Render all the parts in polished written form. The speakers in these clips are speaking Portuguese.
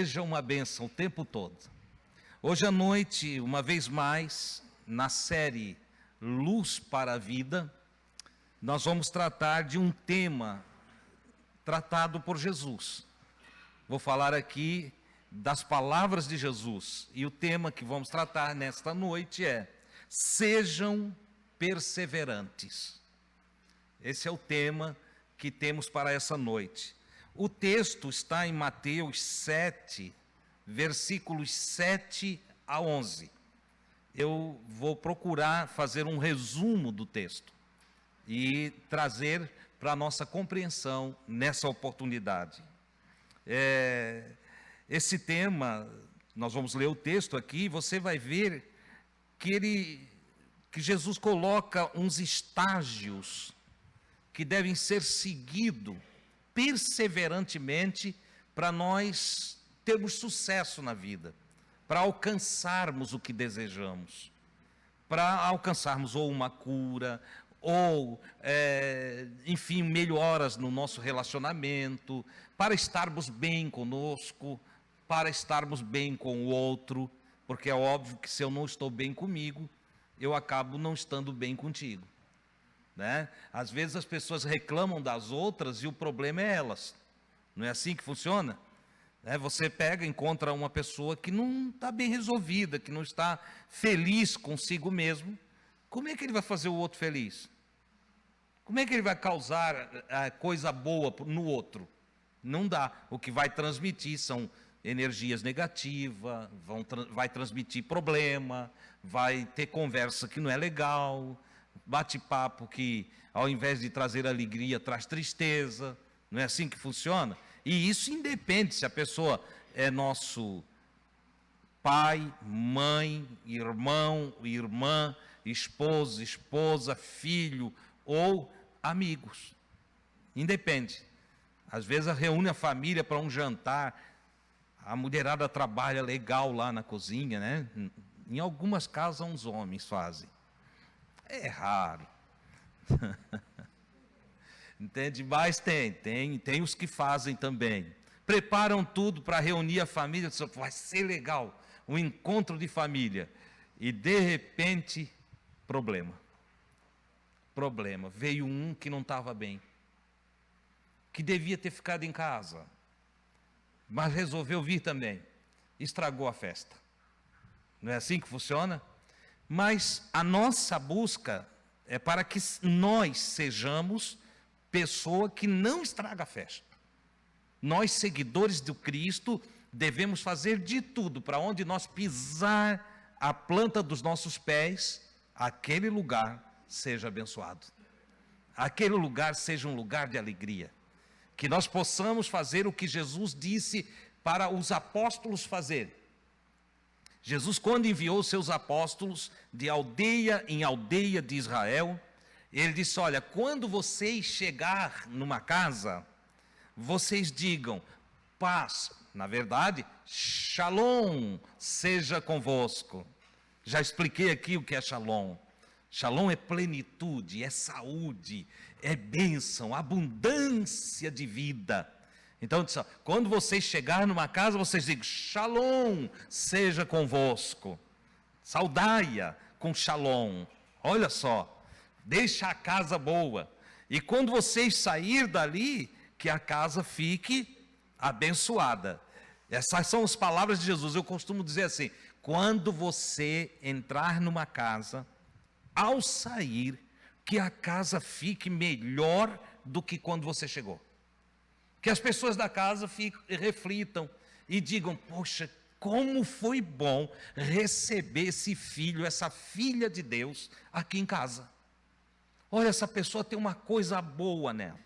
seja uma bênção o tempo todo. Hoje à noite, uma vez mais, na série Luz para a Vida, nós vamos tratar de um tema tratado por Jesus. Vou falar aqui das palavras de Jesus, e o tema que vamos tratar nesta noite é: sejam perseverantes. Esse é o tema que temos para essa noite. O texto está em Mateus 7, versículos 7 a 11. Eu vou procurar fazer um resumo do texto e trazer para a nossa compreensão nessa oportunidade. Esse tema, nós vamos ler o texto aqui, você vai ver que Jesus coloca uns estágios que devem ser seguidos perseverantemente para nós termos sucesso na vida, para alcançarmos o que desejamos, para alcançarmos ou uma cura, ou, enfim, melhoras no nosso relacionamento, para estarmos bem conosco, para estarmos bem com o outro, porque é óbvio que se eu não estou bem comigo, eu acabo não estando bem contigo, né? Às vezes as pessoas reclamam das outras e o problema é elas. Não é assim que funciona? Você pega, encontra uma pessoa que não está bem resolvida, que não está feliz consigo mesmo. Como é que ele vai fazer o outro feliz? Como é que ele vai causar coisa boa no outro? Não dá. O que vai transmitir são energias negativas, vai transmitir problema, vai ter conversa que não é legal, bate-papo que, ao invés de trazer alegria, traz tristeza. Não é assim que funciona? E isso independe se a pessoa é nosso pai, mãe, irmão, irmã, esposo, esposa, filho ou amigos. Independe. Às vezes reúne a família para um jantar, a mulherada trabalha legal lá na cozinha, né? Em algumas casas uns homens fazem. É raro. Entende? Mas tem os que fazem também. Preparam tudo para reunir a família, vai ser legal, um encontro de família. E de repente, problema. Veio um que não estava bem, que devia ter ficado em casa, mas resolveu vir também. Estragou a festa. Não é assim que funciona? Mas a nossa busca é para que nós sejamos pessoa que não estraga a festa. Nós, seguidores do Cristo, devemos fazer de tudo para onde nós pisar a planta dos nossos pés, aquele lugar seja abençoado. Aquele lugar seja um lugar de alegria. Que nós possamos fazer o que Jesus disse para os apóstolos fazer. Jesus, quando enviou seus apóstolos de aldeia em aldeia de Israel, ele disse: olha, quando vocês chegar numa casa, vocês digam paz, na verdade, shalom seja convosco. Já expliquei aqui o que é shalom. Shalom é plenitude, é saúde, é bênção, abundância de vida. Então, quando vocês chegarem numa casa, vocês digam shalom seja convosco. Saudai-a com shalom. Olha só, deixa a casa boa. E quando vocês sair dali, que a casa fique abençoada. Essas são as palavras de Jesus. Eu costumo dizer assim: quando você entrar numa casa, ao sair, que a casa fique melhor do que quando você chegou. Que as pessoas da casa reflitam e digam: poxa, como foi bom receber esse filho, essa filha de Deus aqui em casa. Olha, essa pessoa tem uma coisa boa nela.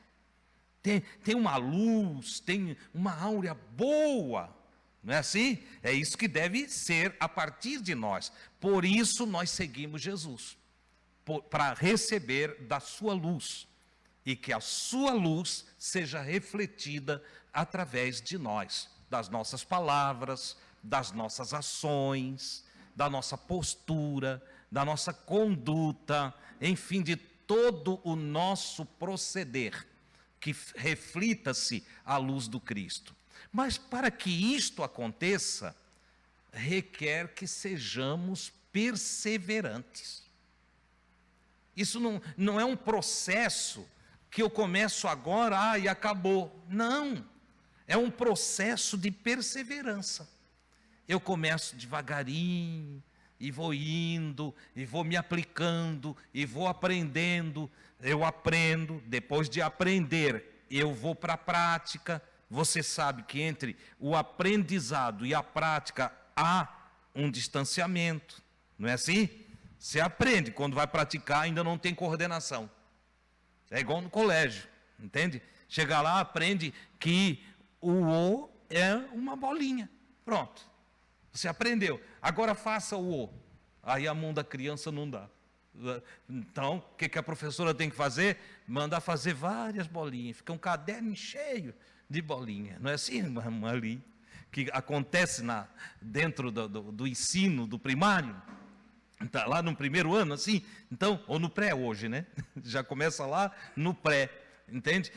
Tem uma luz, tem uma áurea boa. Não é assim? É isso que deve ser a partir de nós. Por isso nós seguimos Jesus. Para receber da sua luz. E que a sua luz seja refletida através de nós, das nossas palavras, das nossas ações, da nossa postura, da nossa conduta, enfim, de todo o nosso proceder, que reflita-se a luz do Cristo. Mas para que isto aconteça, requer que sejamos perseverantes. Isso não é um processo que eu começo agora, e acabou. Não, é um processo de perseverança. Eu começo devagarinho, e vou indo, e vou me aplicando, e vou aprendendo. Eu aprendo, depois de aprender, eu vou para a prática. Você sabe que entre o aprendizado e a prática há um distanciamento, não é assim? Você aprende, quando vai praticar ainda não tem coordenação. É igual no colégio, entende? Chega lá, aprende que o O é uma bolinha. Pronto, você aprendeu. Agora faça o O. Aí a mão da criança não dá. Então, o que a professora tem que fazer? Mandar fazer várias bolinhas. Fica um caderno cheio de bolinha. Não é assim, ali, que acontece dentro do ensino do primário? Está lá no primeiro ano, assim, então, ou no pré hoje, né? Já começa lá no pré, entende?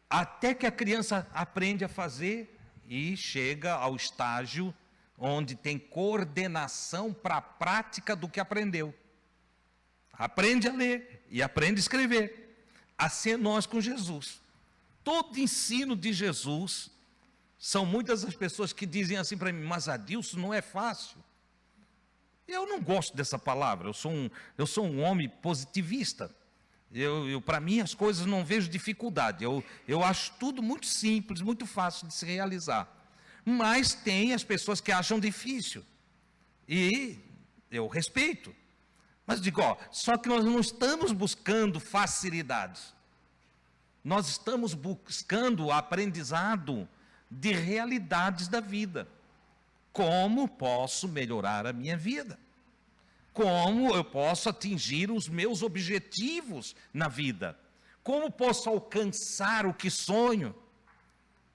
Até que a criança aprende a fazer e chega ao estágio onde tem coordenação para a prática do que aprendeu. Aprende a ler e aprende a escrever. Assim é nós com Jesus. Todo ensino de Jesus, são muitas as pessoas que dizem assim para mim, mas Adilson, não é fácil. Eu não gosto dessa palavra, eu sou um homem positivista. Para mim as coisas não vejo dificuldade, eu acho tudo muito simples, muito fácil de se realizar. Mas tem as pessoas que acham difícil, e eu respeito. Mas digo, só que nós não estamos buscando facilidades, nós estamos buscando aprendizado de realidades da vida. Como posso melhorar a minha vida? Como eu posso atingir os meus objetivos na vida? Como posso alcançar o que sonho?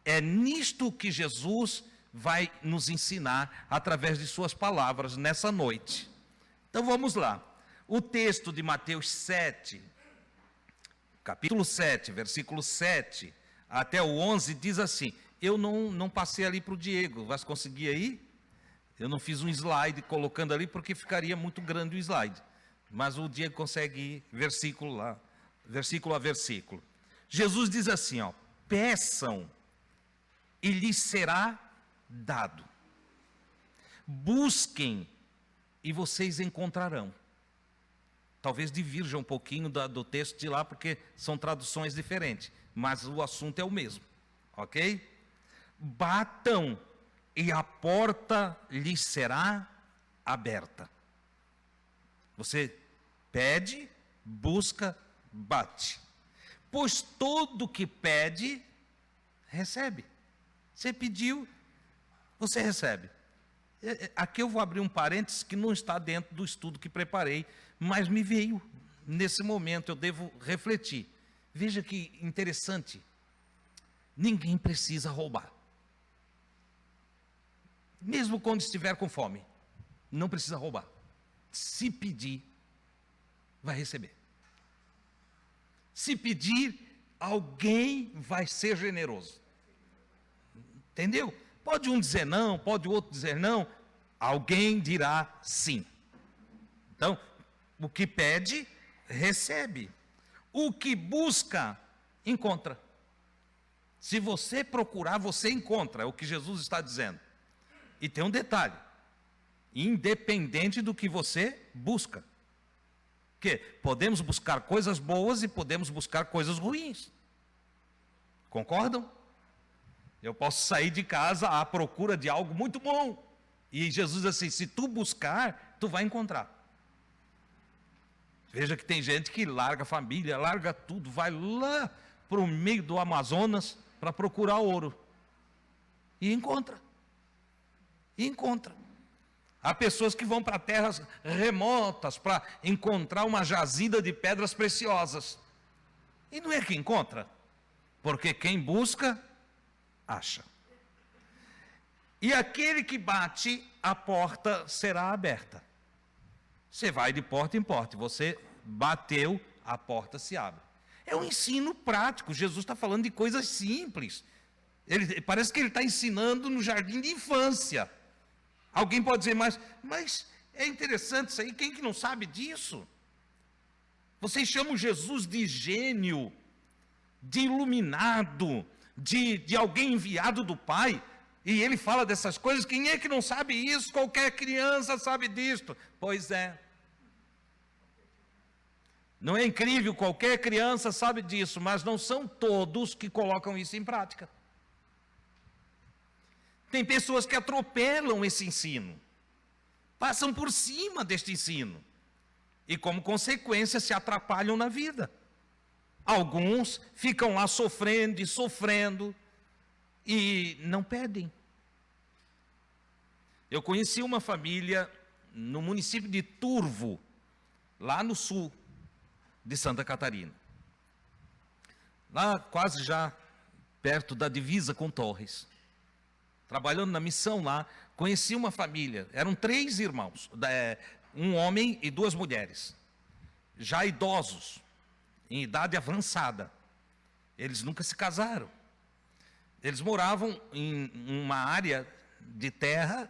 É nisto que Jesus vai nos ensinar através de suas palavras nessa noite. Então vamos lá. O texto de Mateus 7, capítulo 7, versículo 7 até o 11 diz assim. Eu não passei ali para o Diego, vai conseguir aí? Eu não fiz um slide colocando ali porque ficaria muito grande o slide. Mas o Diego consegue ir versículo a versículo. Jesus diz assim, peçam e lhes será dado. Busquem e vocês encontrarão. Talvez divirja um pouquinho do texto de lá, porque são traduções diferentes. Mas o assunto é o mesmo, ok? Batam e a porta lhes será aberta. Você pede, busca, bate. Pois todo que pede, recebe. Você pediu, você recebe. Aqui eu vou abrir um parênteses que não está dentro do estudo que preparei, mas me veio nesse momento, eu devo refletir. Veja que interessante. Ninguém precisa roubar. Mesmo quando estiver com fome, não precisa roubar. Se pedir, vai receber. Se pedir, alguém vai ser generoso. Entendeu? Pode um dizer não, pode o outro dizer não, alguém dirá sim. Então, o que pede, recebe. O que busca, encontra. Se você procurar, você encontra, é o que Jesus está dizendo. E tem um detalhe, independente do que você busca. Que podemos buscar coisas boas e podemos buscar coisas ruins. Concordam? Eu posso sair de casa à procura de algo muito bom. E Jesus diz assim, se tu buscar, tu vai encontrar. Veja que tem gente que larga a família, larga tudo, vai lá para o meio do Amazonas para procurar ouro. E encontra. Há pessoas que vão para terras remotas para encontrar uma jazida de pedras preciosas. E não é que encontra, porque quem busca, acha. E aquele que bate, a porta será aberta. Você vai de porta em porta, você bateu, a porta se abre. É um ensino prático, Jesus está falando de coisas simples. Parece que ele está ensinando no jardim de infância. Alguém pode dizer, mas é interessante isso aí, quem que não sabe disso? Vocês chamam Jesus de gênio, de iluminado, de alguém enviado do Pai, e ele fala dessas coisas. Quem é que não sabe isso? Qualquer criança sabe disto. Pois é. Não é incrível? Qualquer criança sabe disso, mas não são todos que colocam isso em prática. Tem pessoas que atropelam esse ensino, passam por cima deste ensino, e como consequência se atrapalham na vida. Alguns ficam lá sofrendo e sofrendo, e não pedem. Eu conheci uma família no município de Turvo, lá no sul de Santa Catarina. Lá quase já perto da divisa com Torres. Trabalhando na missão lá, conheci uma família, eram 3 irmãos, um homem e 2 mulheres, já idosos, em idade avançada. Eles nunca se casaram. Eles moravam em uma área de terra,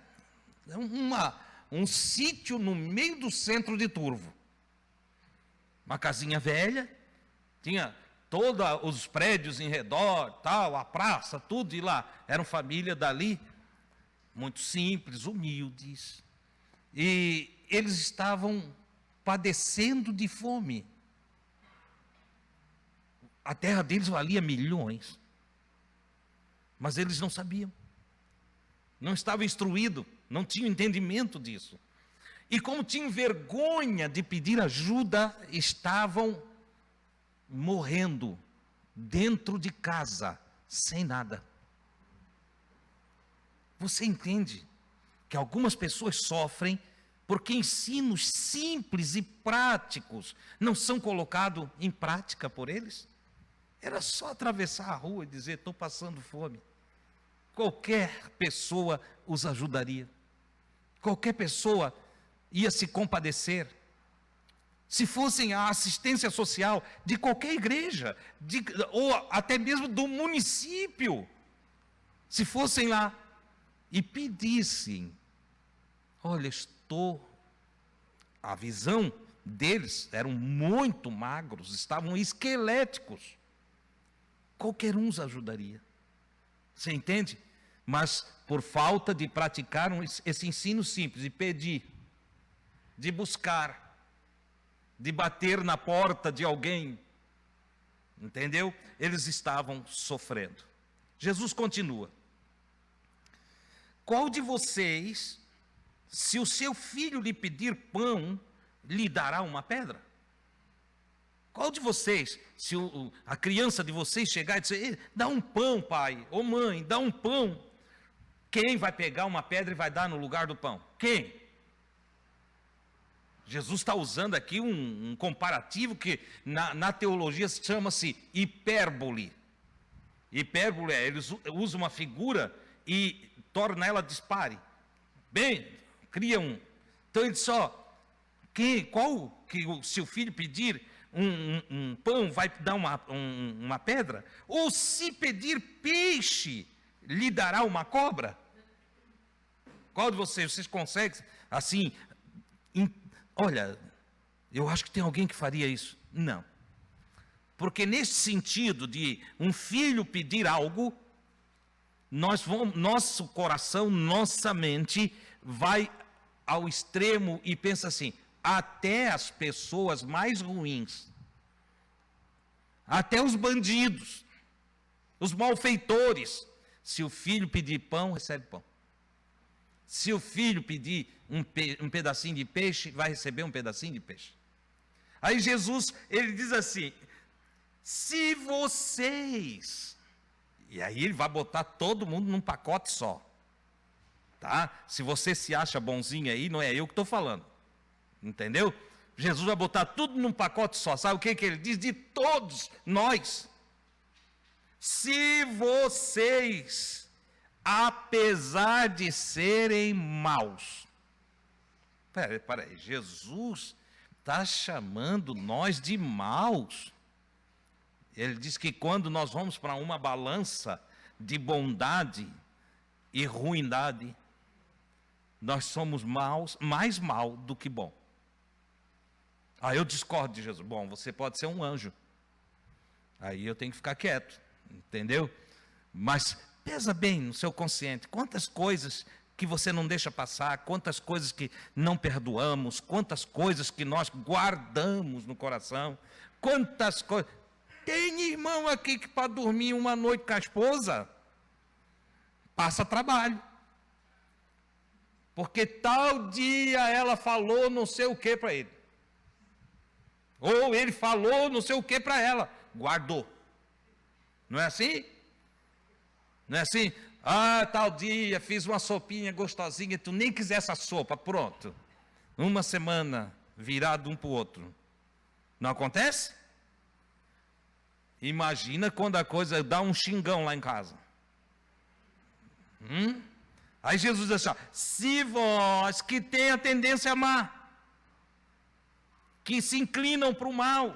um sítio no meio do centro de Turvo. Uma casinha velha, tinha todos os prédios em redor, tal, a praça, tudo, e lá eram família dali, muito simples, humildes, e eles estavam padecendo de fome. A terra deles valia milhões, mas eles não sabiam, não estavam instruídos, não tinham entendimento disso, e como tinham vergonha de pedir ajuda, estavam morrendo dentro de casa, sem nada. Você entende que algumas pessoas sofrem porque ensinos simples e práticos não são colocados em prática por eles? Era só atravessar a rua e dizer, estou passando fome. Qualquer pessoa os ajudaria. Qualquer pessoa ia se compadecer. Se fossem a assistência social de qualquer igreja, ou até mesmo do município, se fossem lá e pedissem, olha, a visão deles, eram muito magros, estavam esqueléticos, qualquer um os ajudaria, você entende? Mas por falta de praticar esse ensino simples, de pedir, de buscar, de bater na porta de alguém, entendeu? Eles estavam sofrendo. Jesus continua. Qual de vocês, se o seu filho lhe pedir pão, lhe dará uma pedra? Qual de vocês, se a criança de vocês chegar e dizer, dá um pão, pai, ou mãe, dá um pão, quem vai pegar uma pedra e vai dar no lugar do pão? Quem? Jesus está usando aqui um comparativo que na teologia chama-se hipérbole. Hipérbole eles usam uma figura e torna ela dispare. Bem, cria Então ele se o filho pedir um pão, vai dar uma pedra? Ou se pedir peixe, lhe dará uma cobra? Qual de vocês conseguem, assim, olha, eu acho que tem alguém que faria isso. Não. Porque nesse sentido de um filho pedir algo, nosso coração, nossa mente vai ao extremo e pensa assim, até as pessoas mais ruins, até os bandidos, os malfeitores, se o filho pedir pão, recebe pão. Se o filho pedir um pedacinho de peixe, vai receber um pedacinho de peixe. Aí Jesus, ele diz assim, se vocês, e aí ele vai botar todo mundo num pacote só, tá? Se você se acha bonzinho aí, não é eu que estou falando, entendeu? Jesus vai botar tudo num pacote só, sabe o que ele diz? De todos nós. Se vocês, apesar de serem maus, peraí, Jesus está chamando nós de maus. Ele diz que quando nós vamos para uma balança, de bondade e ruindade, nós somos mais mal do que bom. Eu discordo de Jesus. Bom, você pode ser um anjo. Aí eu tenho que ficar quieto, entendeu? Mas pesa bem no seu consciente, quantas coisas que você não deixa passar, quantas coisas que não perdoamos, quantas coisas que nós guardamos no coração, quantas coisas. Tem irmão aqui que para dormir uma noite com a esposa, passa trabalho. Porque tal dia ela falou não sei o que para ele. Ou ele falou não sei o que para ela. Guardou. Não é assim? Não é assim? Tal dia fiz uma sopinha gostosinha, tu nem quisesse essa sopa, pronto. Uma semana virado um para o outro. Não acontece? Imagina quando a coisa dá um xingão lá em casa. Aí Jesus diz assim, se vós que têm a tendência a amar, que se inclinam para o mal,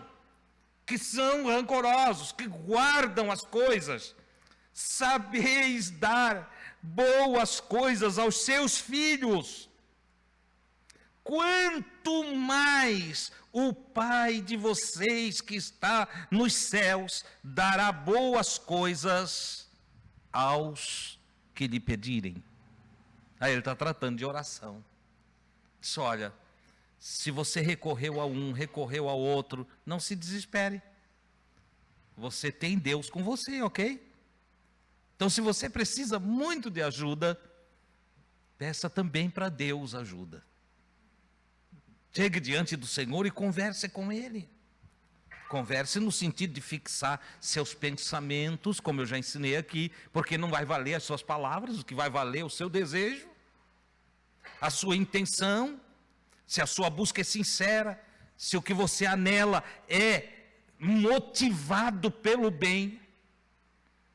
que são rancorosos, que guardam as coisas, sabeis dar boas coisas aos seus filhos, quanto mais o Pai de vocês que está nos céus dará boas coisas aos que lhe pedirem. Aí ele está tratando de oração. Diz, olha, se você recorreu a um, recorreu ao outro, não se desespere. Você tem Deus com você, ok? Então, se você precisa muito de ajuda, peça também para Deus ajuda. Chegue diante do Senhor e converse com Ele. Converse no sentido de fixar seus pensamentos, como eu já ensinei aqui, porque não vai valer as suas palavras, o que vai valer é o seu desejo, a sua intenção, se a sua busca é sincera, se o que você anela é motivado pelo bem,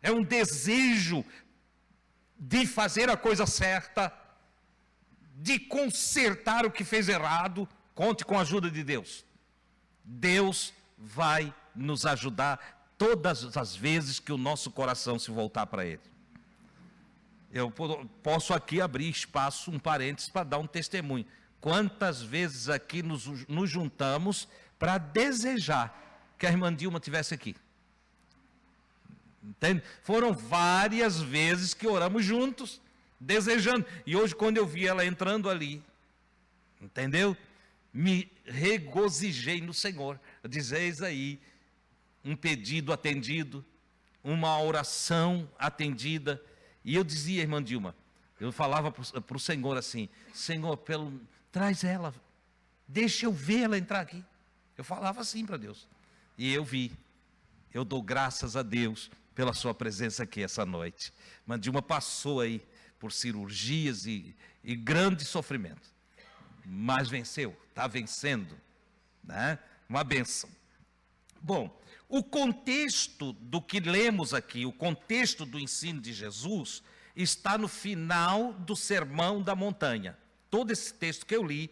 é um desejo de fazer a coisa certa, de consertar o que fez errado, conte com a ajuda de Deus. Deus vai nos ajudar todas as vezes que o nosso coração se voltar para Ele. Eu posso aqui abrir espaço, um parênteses, para dar um testemunho. Quantas vezes aqui nos juntamos para desejar que a irmã Dilma estivesse aqui. Entende? Foram várias vezes que oramos juntos, desejando. E hoje, quando eu vi ela entrando ali, entendeu? Me regozijei no Senhor. Dizeis aí, um pedido atendido, uma oração atendida. E eu dizia, irmã Dilma, eu falava para o Senhor assim, Senhor, traz ela, deixa eu ver ela entrar aqui. Eu falava assim para Deus. E eu vi. Eu dou graças a Deus pela sua presença aqui essa noite. Irmã Dilma passou aí por cirurgias e grande sofrimento. Mas venceu, está vencendo, né? Uma bênção. Bom, o contexto do que lemos aqui, o contexto do ensino de Jesus, está no final do Sermão da Montanha. Todo esse texto que eu li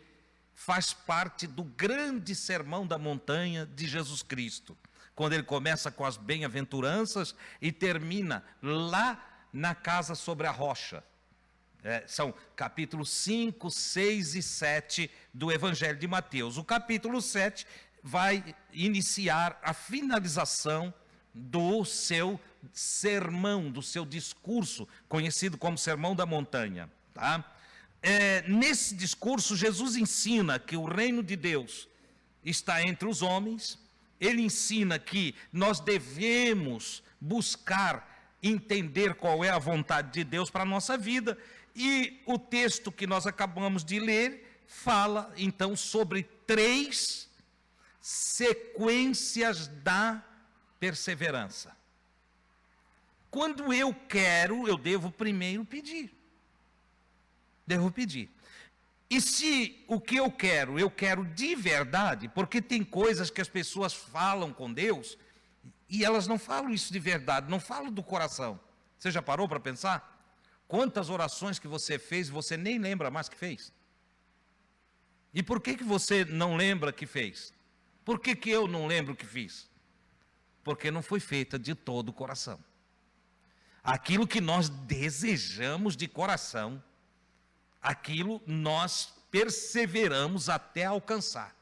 faz parte do grande Sermão da Montanha de Jesus Cristo, quando ele começa com as bem-aventuranças e termina lá na casa sobre a rocha. São capítulos 5, 6 e 7 do Evangelho de Mateus. O capítulo 7 vai iniciar a finalização do seu sermão, do seu discurso, conhecido como Sermão da Montanha. Tá? Nesse discurso, Jesus ensina que o reino de Deus está entre os homens. Ele ensina que nós devemos buscar entender qual é a vontade de Deus para a nossa vida. E o texto que nós acabamos de ler fala, então, sobre 3 sequências da perseverança. Quando eu quero, eu devo primeiro pedir. Devo pedir. E se o que eu quero de verdade, porque tem coisas que as pessoas falam com Deus, e elas não falam isso de verdade, não falam do coração. Você já parou para pensar? Quantas orações que você fez, você nem lembra mais que fez? E por que você não lembra que fez? Por que eu não lembro que fiz? Porque não foi feita de todo o coração. Aquilo que nós desejamos de coração, aquilo nós perseveramos até alcançar.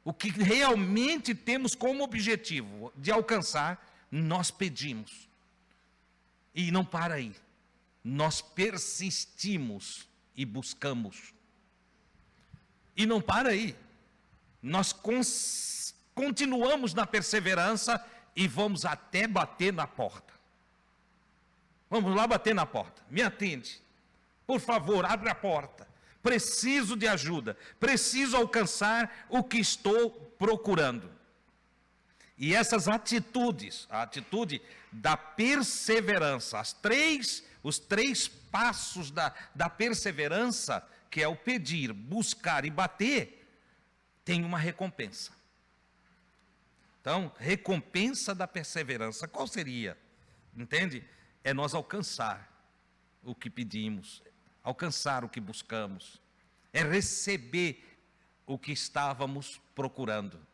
O que realmente temos como objetivo de alcançar, nós pedimos. E não para aí. Nós persistimos e buscamos. E não para aí. Nós continuamos na perseverança e vamos até bater na porta. Vamos lá bater na porta. Me atende. Por favor, abre a porta. Preciso de ajuda. Preciso alcançar o que estou procurando. E essas atitudes, a atitude da perseverança, os três passos da perseverança, que é o pedir, buscar e bater, tem uma recompensa. Então, recompensa da perseverança, qual seria? Entende? É nós alcançar o que pedimos, alcançar o que buscamos, é receber o que estávamos procurando,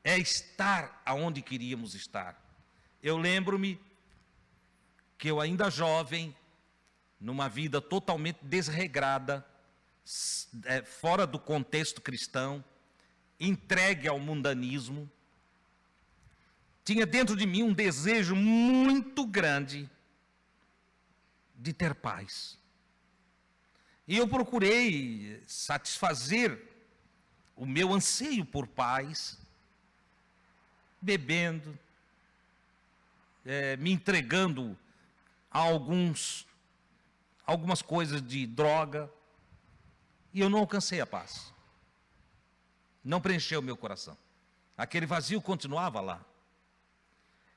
é estar aonde queríamos estar. Eu lembro-me que eu ainda jovem, numa vida totalmente desregrada, fora do contexto cristão, entregue ao mundanismo, tinha dentro de mim um desejo muito grande de ter paz. E eu procurei satisfazer o meu anseio por paz, bebendo, me entregando a algumas coisas de droga, e eu não alcancei a paz. Não preencheu o meu coração. Aquele vazio continuava lá.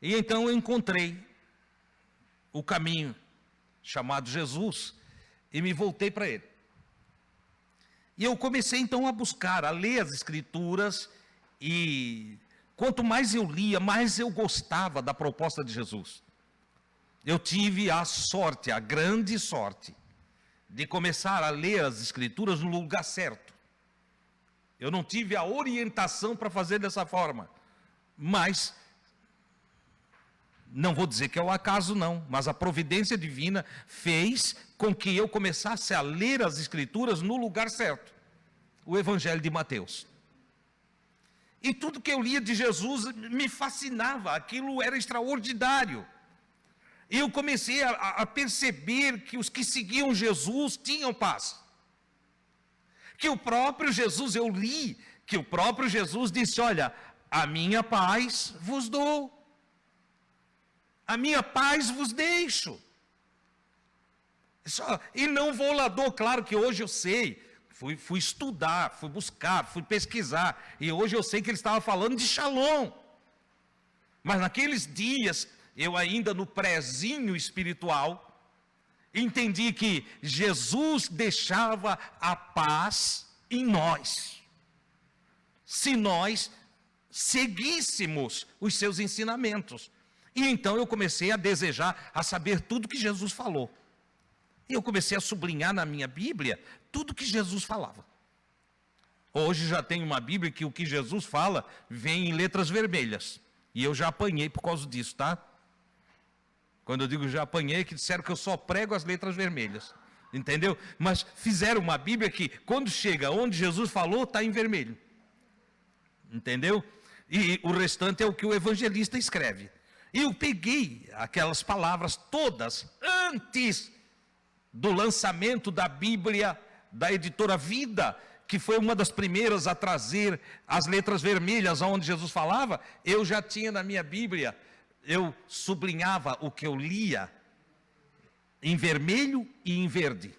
E então eu encontrei o caminho chamado Jesus e me voltei para ele. E eu comecei então a buscar, a ler as Escrituras, e quanto mais eu lia, mais eu gostava da proposta de Jesus. Eu tive a sorte, a grande sorte, de começar a ler as Escrituras no lugar certo. Eu não tive a orientação para fazer dessa forma, mas não vou dizer que é o acaso não, mas a providência divina fez com que eu começasse a ler as Escrituras no lugar certo, o Evangelho de Mateus. E tudo que eu lia de Jesus me fascinava, aquilo era extraordinário. E eu comecei a perceber que os que seguiam Jesus tinham paz. Que o próprio Jesus, eu li, que o próprio Jesus disse, olha, a minha paz vos dou. A minha paz vos deixo. E não vou lá dou, claro que hoje eu sei. Fui estudar, fui buscar, fui pesquisar. E hoje eu sei que ele estava falando de Shalom. Mas naqueles dias, eu ainda no prézinho espiritual, entendi que Jesus deixava a paz em nós. Se nós seguíssemos os seus ensinamentos. E então eu comecei a desejar, a saber tudo que Jesus falou. E eu comecei a sublinhar na minha Bíblia tudo que Jesus falava. Hoje já tenho uma Bíblia que o que Jesus fala vem em letras vermelhas. E eu já apanhei por causa disso, tá? Quando eu digo já apanhei, que disseram que eu só prego as letras vermelhas. Entendeu? Mas fizeram uma Bíblia que quando chega onde Jesus falou, está em vermelho. Entendeu? E o restante é o que o evangelista escreve. E eu peguei aquelas palavras todas antes do lançamento da Bíblia da editora Vida, que foi uma das primeiras a trazer as letras vermelhas onde Jesus falava. Eu já tinha na minha Bíblia, eu sublinhava o que eu lia em vermelho e em verde.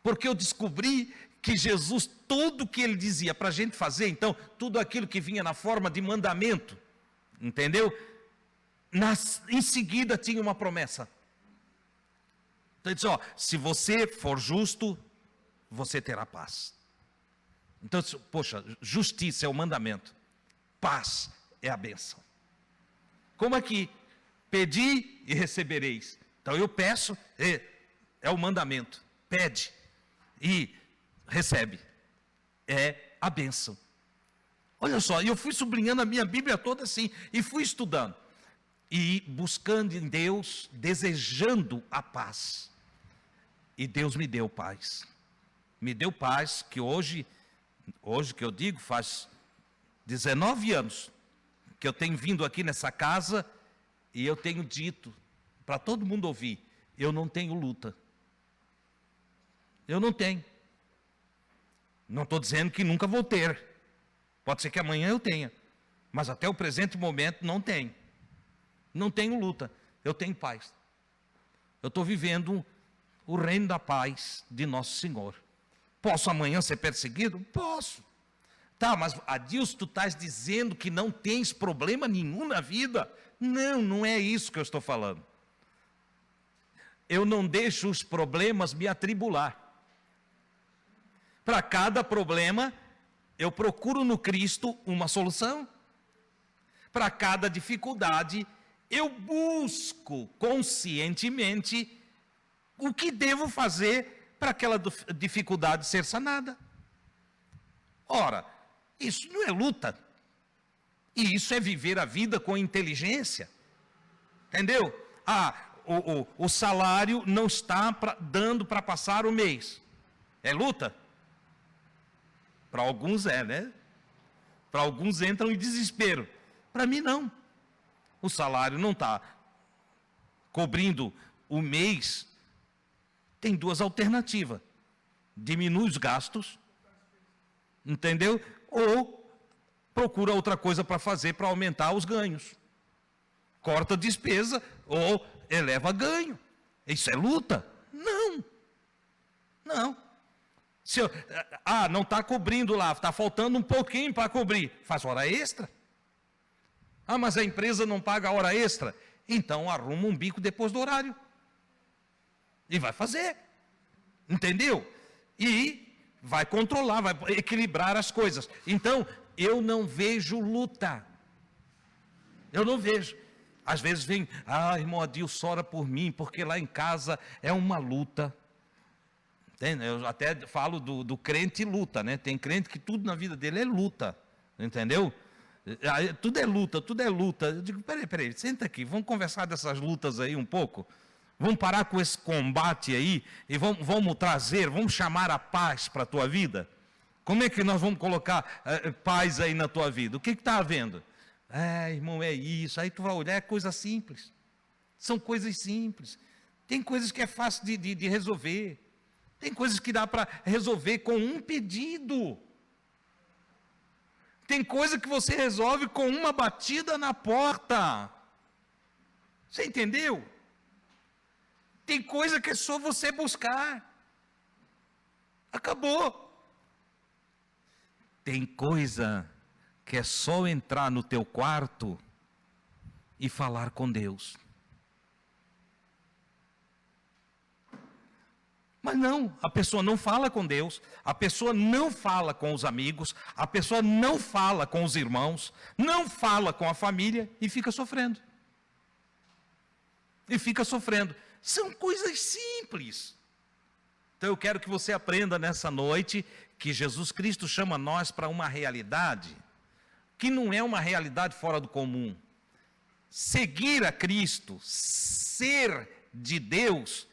Porque eu descobri que Jesus, tudo que ele dizia para a gente fazer, então, tudo aquilo que vinha na forma de mandamento, entendeu? Em seguida tinha uma promessa. Então ele disse, ó, se você for justo, você terá paz. Então, poxa, justiça é o mandamento, paz é a bênção. Como aqui, pedi e recebereis. Então eu peço, é o mandamento, pede e recebe, é a bênção. Olha só, eu fui sublinhando a minha Bíblia toda assim, e fui estudando. e buscando em Deus, desejando a paz. E Deus me deu paz. Me deu paz que hoje que eu digo, faz 19 anos que eu tenho vindo aqui nessa casa e eu tenho dito para todo mundo ouvir, eu não tenho luta. Eu não tenho. Não estou dizendo que nunca vou ter. Pode ser que amanhã eu tenha. Mas até o presente momento não tenho. Não tenho luta. Eu tenho paz. Eu estou vivendo o reino da paz de Nosso Senhor. Posso amanhã ser perseguido? Posso. Tá, mas Adilson, tu estás dizendo que não tens problema nenhum na vida? Não, não é isso que eu estou falando. Eu não deixo os problemas me atribular. Para cada problema, eu procuro no Cristo uma solução. Para cada dificuldade, eu busco conscientemente o que devo fazer para aquela dificuldade ser sanada. Ora, isso não é luta. E isso é viver a vida com inteligência. Entendeu? O salário não está dando para passar o mês. É luta? Para alguns é, né? Para alguns entram em desespero. Para mim não. O salário não está cobrindo o mês. Tem duas alternativas. Diminui os gastos, entendeu? Ou procura outra coisa para fazer para aumentar os ganhos. Corta a despesa ou eleva ganho. Isso é luta? Não. Não. Se eu, não está cobrindo lá, está faltando um pouquinho para cobrir. Faz hora extra. Mas a empresa não paga hora extra. Então arruma um bico depois do horário. E vai fazer. Entendeu? E vai controlar, vai equilibrar as coisas. Então, eu não vejo luta. Eu não vejo. Às vezes vem, irmão Adilson, ora por mim, porque lá em casa é uma luta. Eu até falo do crente luta, né? Tem crente que tudo na vida dele é luta, entendeu? Tudo é luta, tudo é luta. Eu digo, peraí, senta aqui, vamos conversar dessas lutas aí um pouco. Vamos parar com esse combate aí e vamos chamar a paz para a tua vida. Como é que nós vamos colocar paz aí na tua vida? O que está havendo? Irmão, é isso. Aí tu vai olhar, é coisa simples. São coisas simples. Tem coisas que é fácil de resolver. Tem coisas que dá para resolver com um pedido. Tem coisa que você resolve com uma batida na porta. Você entendeu? Tem coisa que é só você buscar. Acabou. Tem coisa que é só entrar no teu quarto e falar com Deus. Mas não, a pessoa não fala com Deus, a pessoa não fala com os amigos, a pessoa não fala com os irmãos, não fala com a família e fica sofrendo. E fica sofrendo. São coisas simples. Então eu quero que você aprenda nessa noite que Jesus Cristo chama nós para uma realidade que não é uma realidade fora do comum. Seguir a Cristo, ser de Deus,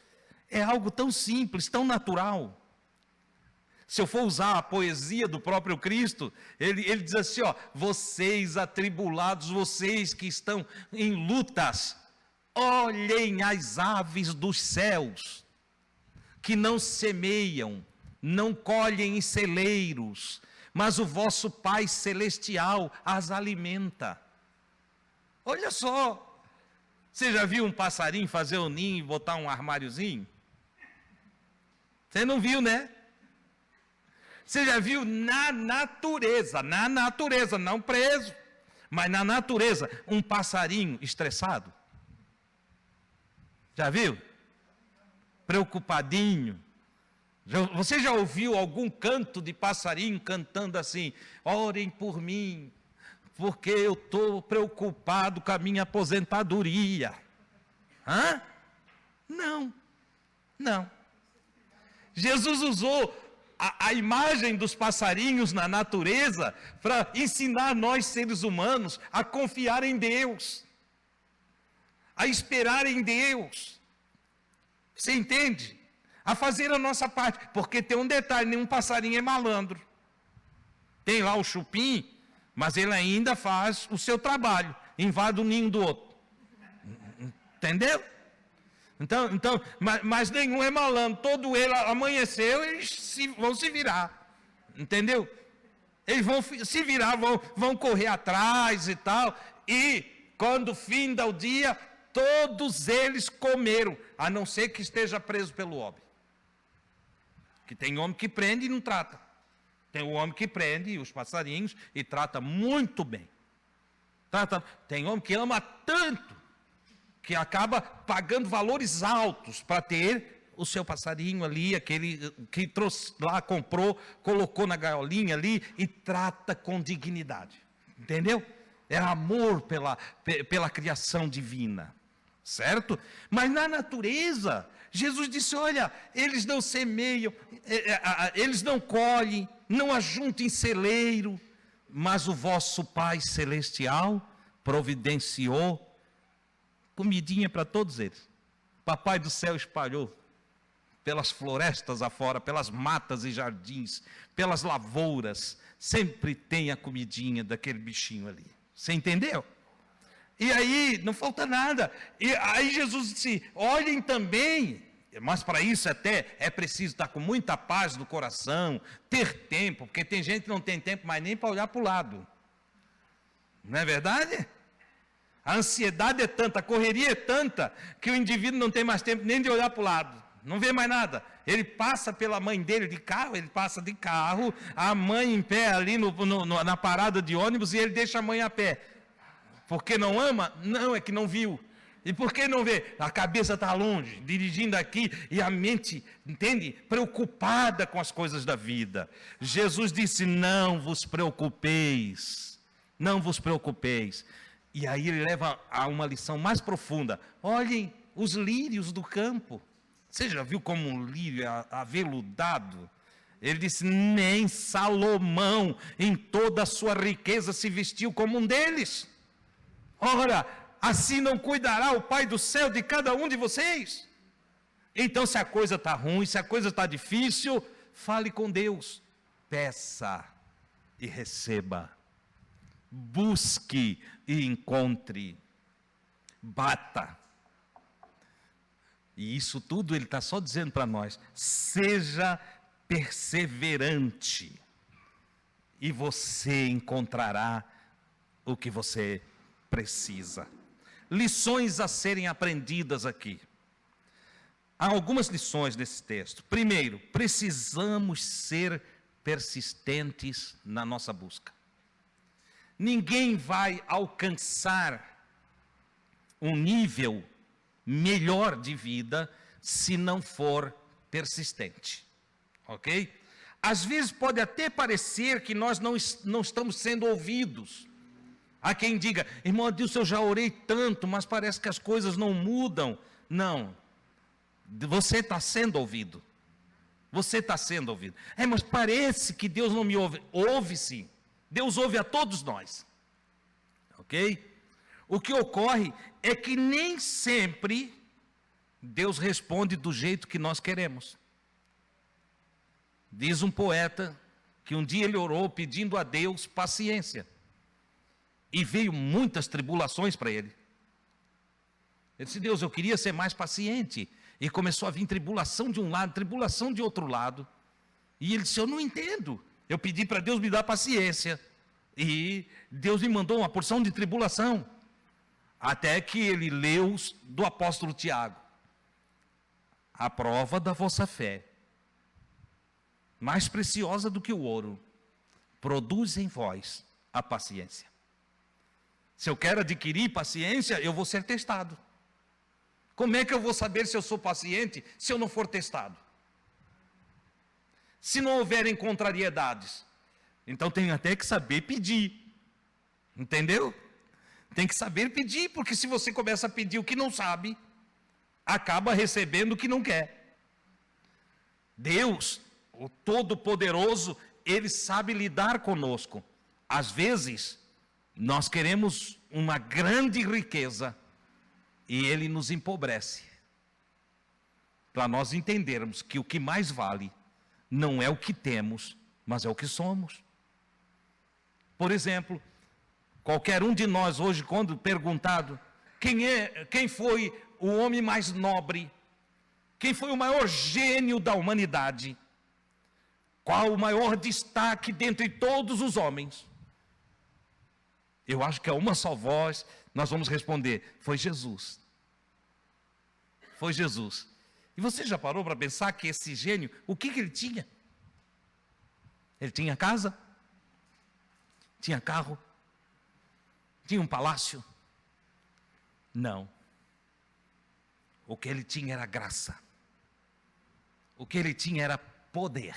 é algo tão simples, tão natural. Se eu for usar a poesia do próprio Cristo, ele diz assim, vocês atribulados, vocês que estão em lutas, olhem as aves dos céus, que não semeiam, não colhem em celeiros, mas o vosso Pai Celestial as alimenta. Olha só, você já viu um passarinho fazer um ninho e botar um armáriozinho? Você não viu, né? Você já viu na natureza, não preso, mas na natureza, um passarinho estressado? Já viu? Preocupadinho. Você já ouviu algum canto de passarinho cantando assim, orem por mim, porque eu estou preocupado com a minha aposentadoria? Não. Jesus usou a imagem dos passarinhos na natureza para ensinar nós seres humanos a confiar em Deus. a esperar em Deus. Você entende? A fazer a nossa parte. Porque tem um detalhe, nenhum passarinho é malandro. Tem lá o chupim, mas ele ainda faz o seu trabalho. Invade o ninho do outro. Entendeu? Então, mas nenhum é malandro. Todo ele amanheceu, eles vão se virar. Entendeu? Eles vão se virar, vão correr atrás e tal. E quando finda o dia, todos eles comeram, a não ser que esteja preso pelo homem. Que tem homem que prende e não trata. Tem o homem que prende os passarinhos e trata muito bem. Tem homem que ama tanto que acaba pagando valores altos para ter o seu passarinho ali, aquele que trouxe lá, comprou, colocou na gaiolinha ali e trata com dignidade. Entendeu? É amor pela criação divina. Certo? Mas na natureza, Jesus disse, olha, eles não semeiam, eles não colhem, não ajuntem celeiro, mas o vosso Pai Celestial providenciou comidinha para todos eles. Papai do céu espalhou pelas florestas afora, pelas matas e jardins, pelas lavouras, sempre tem a comidinha daquele bichinho ali. Você entendeu? E aí, não falta nada. E aí Jesus disse, olhem também, mas para isso até é preciso estar com muita paz no coração, ter tempo, porque tem gente que não tem tempo mais nem para olhar para o lado. Não é verdade? A ansiedade é tanta, a correria é tanta, que o indivíduo não tem mais tempo nem de olhar para o lado. Não vê mais nada. Ele passa pela mãe dele de carro, ele passa de carro, a mãe em pé ali na parada de ônibus e ele deixa a mãe a pé. Porque não ama? Não, é que não viu. E por que não vê? A cabeça está longe, dirigindo aqui, e a mente, entende? Preocupada com as coisas da vida. Jesus disse, não vos preocupeis. Não vos preocupeis. E aí ele leva a uma lição mais profunda. Olhem os lírios do campo. Você já viu como um lírio é aveludado? Ele disse, nem Salomão em toda a sua riqueza se vestiu como um deles. Ora, assim não cuidará o Pai do céu de cada um de vocês? Então, se a coisa está ruim, se a coisa está difícil, fale com Deus. Peça e receba. Busque e encontre. Bata. E isso tudo ele está só dizendo para nós. Seja perseverante. E você encontrará o que você precisa. Lições a serem aprendidas aqui. Há algumas lições nesse texto. Primeiro, precisamos ser persistentes na nossa busca. Ninguém vai alcançar um nível melhor de vida se não for persistente. Ok? Às vezes pode até parecer que nós não estamos sendo ouvidos. Há quem diga, irmão Adilson, eu já orei tanto, mas parece que as coisas não mudam. Não, você está sendo ouvido. Você está sendo ouvido. Mas parece que Deus não me ouve. Ouve sim. Deus ouve a todos nós. Ok? O que ocorre é que nem sempre Deus responde do jeito que nós queremos. Diz um poeta que um dia ele orou pedindo a Deus paciência. E veio muitas tribulações para ele. Ele disse, Deus, eu queria ser mais paciente. E começou a vir tribulação de um lado, tribulação de outro lado. E ele disse, eu não entendo. Eu pedi para Deus me dar paciência. E Deus me mandou uma porção de tribulação. Até que ele leu do apóstolo Tiago. A prova da vossa fé, mais preciosa do que o ouro, produz em vós a paciência. Se eu quero adquirir paciência, eu vou ser testado. Como é que eu vou saber se eu sou paciente se eu não for testado? Se não houverem contrariedades, então tenho até que saber pedir. Entendeu? Tem que saber pedir, porque se você começa a pedir o que não sabe, acaba recebendo o que não quer. Deus, o Todo-Poderoso, Ele sabe lidar conosco. Às vezes, nós queremos uma grande riqueza E ele nos empobrece, para nós entendermos que o que mais vale não é o que temos, mas é o que somos. Por exemplo, qualquer um de nós hoje, quando perguntado quem foi o homem mais nobre, quem foi o maior gênio da humanidade, qual o maior destaque dentre todos os homens, eu acho que a uma só voz nós vamos responder: foi Jesus. Foi Jesus. E você já parou para pensar que esse gênio, o que ele tinha? Ele tinha casa? Tinha carro? Tinha um palácio? Não. O que ele tinha era graça. O que ele tinha era poder.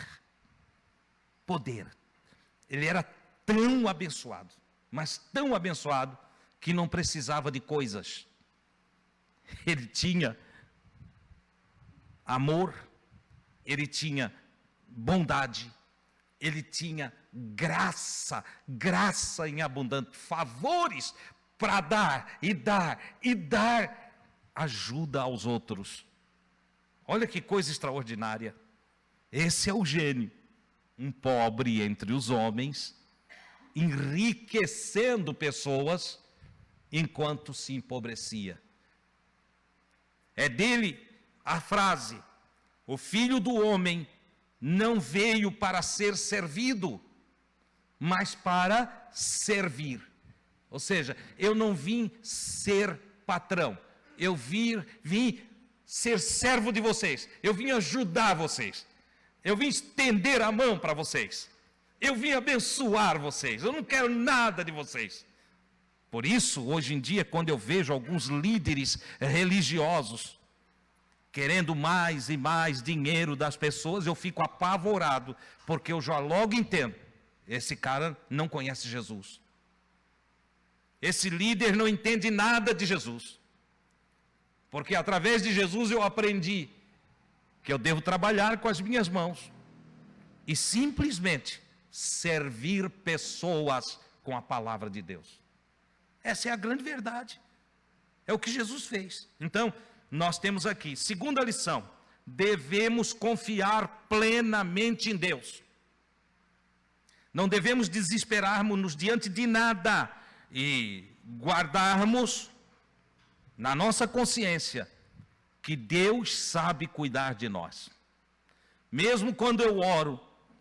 Poder. Ele era tão abençoado, mas tão abençoado, que não precisava de coisas. Ele tinha amor, ele tinha bondade, ele tinha graça, graça em abundante, favores para dar e dar e dar ajuda aos outros. Olha que coisa extraordinária. Esse é o gênio, um pobre entre os homens, enriquecendo pessoas enquanto se empobrecia. É dele a frase: o Filho do Homem não veio para ser servido, mas para servir. Ou seja, eu não vim ser patrão, eu vim ser servo de vocês, eu vim ajudar vocês, eu vim estender a mão para vocês, eu vim abençoar vocês, eu não quero nada de vocês. Por isso, hoje em dia, quando eu vejo alguns líderes religiosos querendo mais e mais dinheiro das pessoas, eu fico apavorado, porque eu já logo entendo: esse cara não conhece Jesus. Esse líder não entende nada de Jesus. Porque através de Jesus eu aprendi que eu devo trabalhar com as minhas mãos e simplesmente servir pessoas com a palavra de Deus. Essa é a grande verdade. É o que Jesus fez. Então, nós temos aqui, segunda lição: devemos confiar plenamente em Deus. Não devemos desesperarmos-nos diante de nada e guardarmos na nossa consciência que Deus sabe cuidar de nós. Mesmo quando eu oro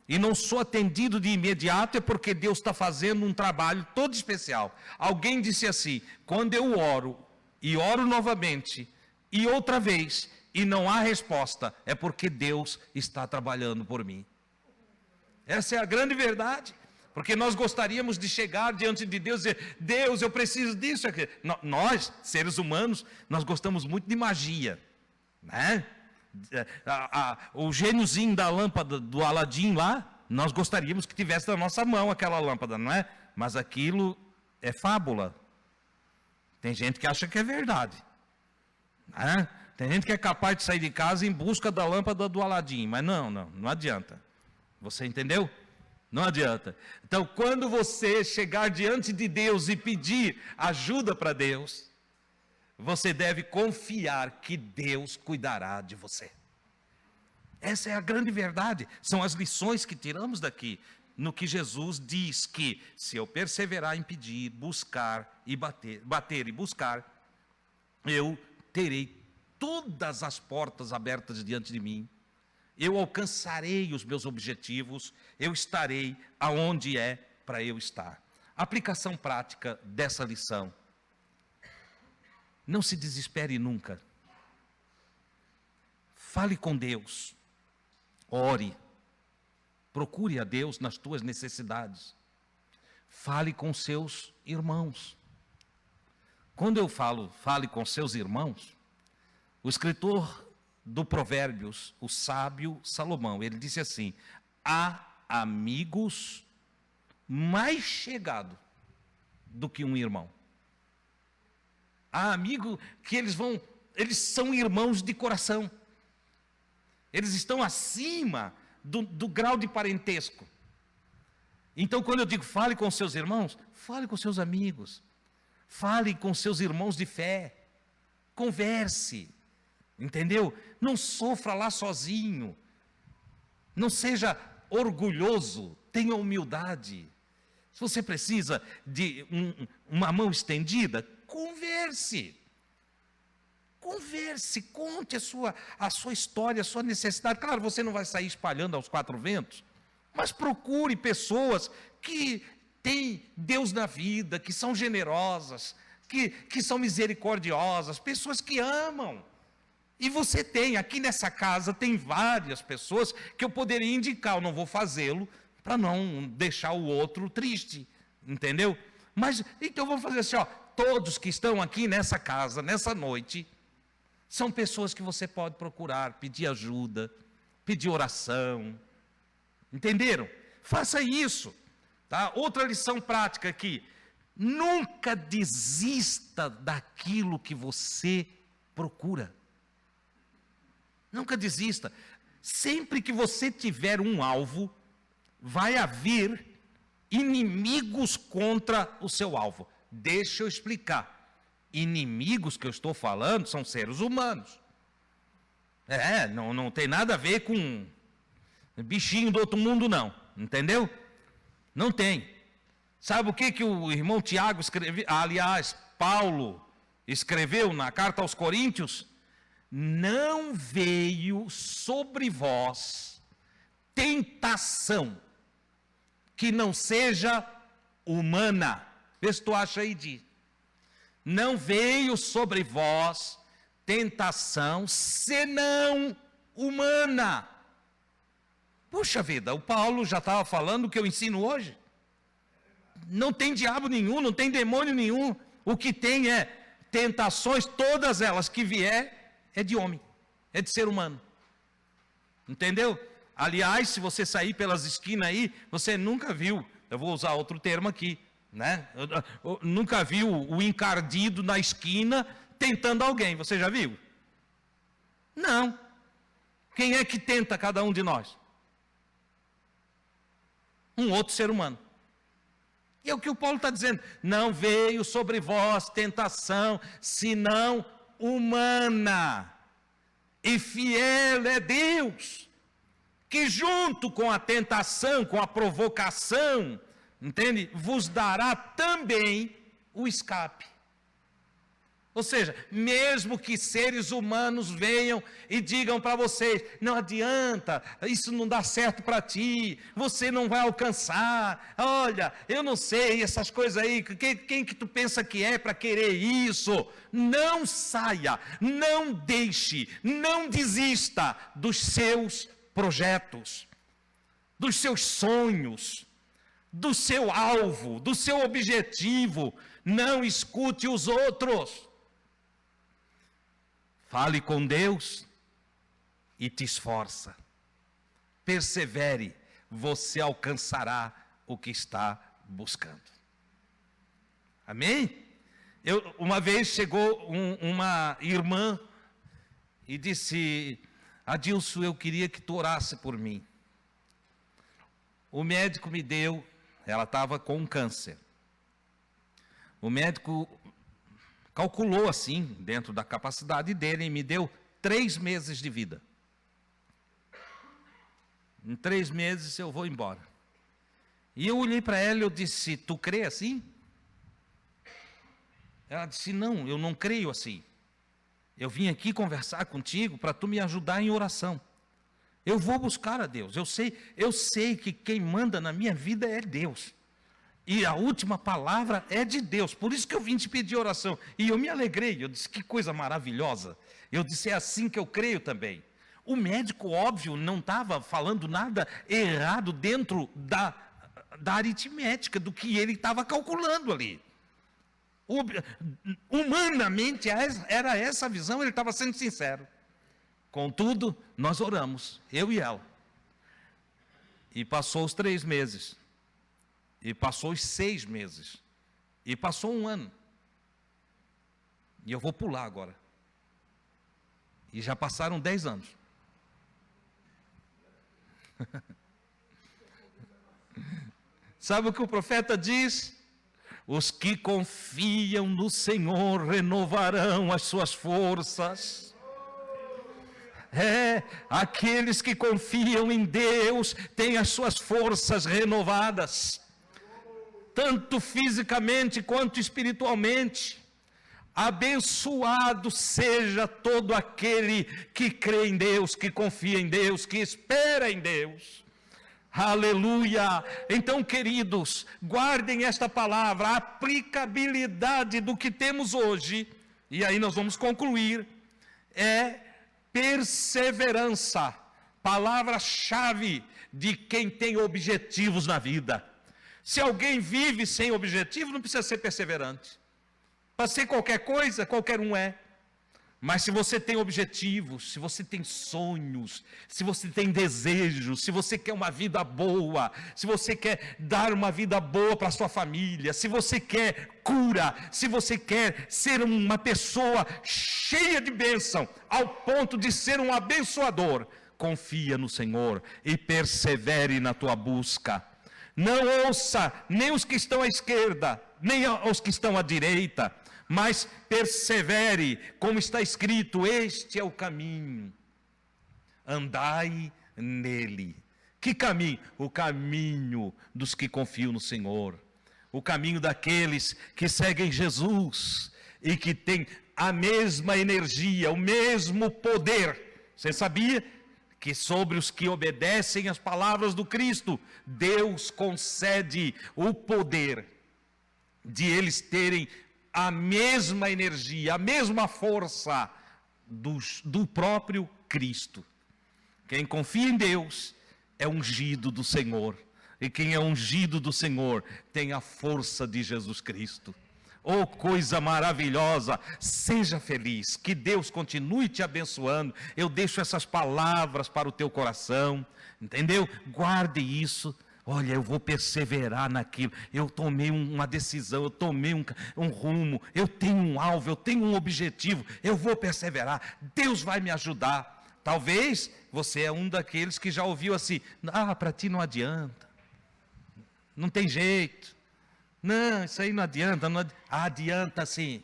e não sou atendido de imediato, é porque Deus está fazendo um trabalho todo especial. Alguém disse assim: quando eu oro e oro novamente e outra vez e não há resposta, é porque Deus está trabalhando por mim. Essa é a grande verdade. Porque nós gostaríamos de chegar diante de Deus e dizer: Deus, eu preciso disso aqui. Nós, seres humanos, nós gostamos muito de magia, né? O gêniozinho da lâmpada do Aladim lá, nós gostaríamos que tivesse na nossa mão aquela lâmpada, não é? Mas aquilo é fábula. Tem gente que acha que é verdade, né? Tem gente que é capaz de sair de casa em busca da lâmpada do Aladim, mas não adianta. Você entendeu? Não adianta. Então, quando você chegar diante de Deus e pedir ajuda para Deus, você deve confiar que Deus cuidará de você. Essa é a grande verdade. São as lições que tiramos daqui, no que Jesus diz que se eu perseverar em pedir, buscar e bater e buscar, eu terei todas as portas abertas diante de mim. Eu alcançarei os meus objetivos, eu estarei aonde é para eu estar. Aplicação prática dessa lição: não se desespere nunca. Fale com Deus, ore, procure a Deus nas tuas necessidades. Fale com seus irmãos. Quando eu fale com seus irmãos, o escritor do Provérbios, o sábio Salomão, ele disse assim: há amigos mais chegados do que um irmão. Há amigos que eles são irmãos de coração. Eles estão acima do grau de parentesco. Então, quando eu digo fale com seus irmãos, fale com seus amigos. Fale com seus irmãos de fé. Converse, entendeu? Não sofra lá sozinho. Não seja orgulhoso, tenha humildade. Se você precisa de uma mão estendida, converse. Converse, conte a sua história, a sua necessidade. Claro, você não vai sair espalhando aos quatro ventos, mas procure pessoas que têm Deus na vida, que são generosas, que são misericordiosas, pessoas que amam. E você tem, aqui nessa casa, tem várias pessoas que eu poderia indicar, eu não vou fazê-lo, para não deixar o outro triste, entendeu? Mas, então vamos fazer assim, ó, todos que estão aqui nessa casa, nessa noite, são pessoas que você pode procurar, pedir ajuda, pedir oração, entenderam? Faça isso, tá? Outra lição prática aqui, nunca desista daquilo que você procura. Nunca desista. Sempre que você tiver um alvo, vai haver inimigos contra o seu alvo. Deixa eu explicar. Inimigos que eu estou falando são seres humanos. Não tem nada a ver com bichinho do outro mundo, não. Entendeu? Não tem. Sabe o que o irmão Tiago escreveu? Aliás, Paulo escreveu na carta aos Coríntios? Não veio sobre vós tentação que não seja humana. Vê se tu acha aí, Di. Não veio sobre vós tentação senão humana. Puxa vida, o Paulo já estava falando o que eu ensino hoje. Não tem diabo nenhum, não tem demônio nenhum. O que tem é tentações, todas elas que vier, é de homem, é de ser humano. Entendeu? Aliás, se você sair pelas esquinas aí, você nunca viu, eu vou usar outro termo aqui, né? Nunca viu o encardido na esquina tentando alguém, você já viu? Não. Quem é que tenta cada um de nós? Um outro ser humano. E é o que o Paulo está dizendo, não veio sobre vós tentação, senão humana, e fiel é Deus, que junto com a tentação, com a provocação, entende? Vos dará também o escape. Ou seja, mesmo que seres humanos venham e digam para vocês, não adianta, isso não dá certo para ti, você não vai alcançar, olha, eu não sei, essas coisas aí, quem que tu pensa que é para querer isso? Não saia, não deixe, não desista dos seus projetos, dos seus sonhos, do seu alvo, do seu objetivo, não escute os outros. Fale com Deus e te esforça. Persevere, você alcançará o que está buscando. Amém? Uma vez chegou uma irmã e disse, Adilson, eu queria que tu orasse por mim. O médico me deu, ela estava com um câncer. O médico calculou assim, dentro da capacidade dele, e me deu 3 meses de vida. Em 3 meses eu vou embora. E eu olhei para ela e eu disse, tu crê assim? Ela disse, não, eu não creio assim. Eu vim aqui conversar contigo para tu me ajudar em oração. Eu vou buscar a Deus. Eu sei que quem manda na minha vida é Deus. E a última palavra é de Deus, por isso que eu vim te pedir oração. E eu me alegrei, eu disse, que coisa maravilhosa. Eu disse, é assim que eu creio também. O médico, óbvio, não estava falando nada errado dentro da aritmética, do que ele estava calculando ali. Humanamente, era essa a visão, ele estava sendo sincero. Contudo, nós oramos, eu e ela. E passou os 3 meses. E passou os 6 meses. E passou 1 ano. E eu vou pular agora. E já passaram 10 anos. Sabe o que o profeta diz? Os que confiam no Senhor renovarão as suas forças. Aqueles que confiam em Deus têm as suas forças renovadas, tanto fisicamente quanto espiritualmente. Abençoado seja todo aquele que crê em Deus, que confia em Deus, que espera em Deus. Aleluia! Então, queridos, guardem esta palavra, a aplicabilidade do que temos hoje, e aí nós vamos concluir, é perseverança, palavra-chave de quem tem objetivos na vida. Se alguém vive sem objetivo, não precisa ser perseverante. Para ser qualquer coisa, qualquer um é. Mas se você tem objetivos, se você tem sonhos, se você tem desejos, se você quer uma vida boa, se você quer dar uma vida boa para a sua família, se você quer cura, se você quer ser uma pessoa cheia de bênção, ao ponto de ser um abençoador, confia no Senhor e persevere na tua busca. Não ouça nem os que estão à esquerda, nem os que estão à direita, mas persevere, como está escrito, este é o caminho, andai nele. Que caminho? O caminho dos que confiam no Senhor, o caminho daqueles que seguem Jesus e que têm a mesma energia, o mesmo poder. Você sabia que sobre os que obedecem às palavras do Cristo, Deus concede o poder de eles terem a mesma energia, a mesma força do próprio Cristo. Quem confia em Deus é ungido do Senhor, e quem é ungido do Senhor tem a força de Jesus Cristo. Oh, coisa maravilhosa! Seja feliz, que Deus continue te abençoando. Eu deixo essas palavras para o teu coração, entendeu? Guarde isso. Olha, eu vou perseverar naquilo, eu tomei uma decisão, eu tomei um rumo, eu tenho um alvo, eu tenho um objetivo, eu vou perseverar, Deus vai me ajudar. Talvez você é um daqueles que já ouviu assim, para ti não adianta, não tem jeito, não, isso aí não adianta, adianta sim.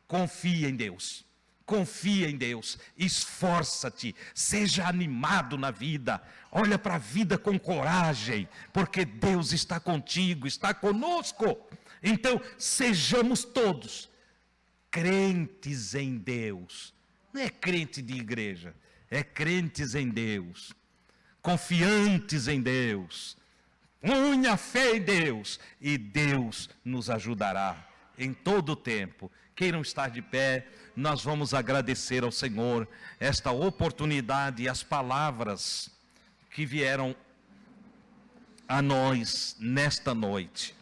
Confia em Deus. Confia em Deus, esforça-te, seja animado na vida, olha para a vida com coragem, porque Deus está contigo, está conosco. Então, sejamos todos crentes em Deus, não é crente de igreja, é crentes em Deus, confiantes em Deus, une a fé em Deus, e Deus nos ajudará em todo o tempo. Queiram estar de pé, nós vamos agradecer ao Senhor esta oportunidade e as palavras que vieram a nós nesta noite.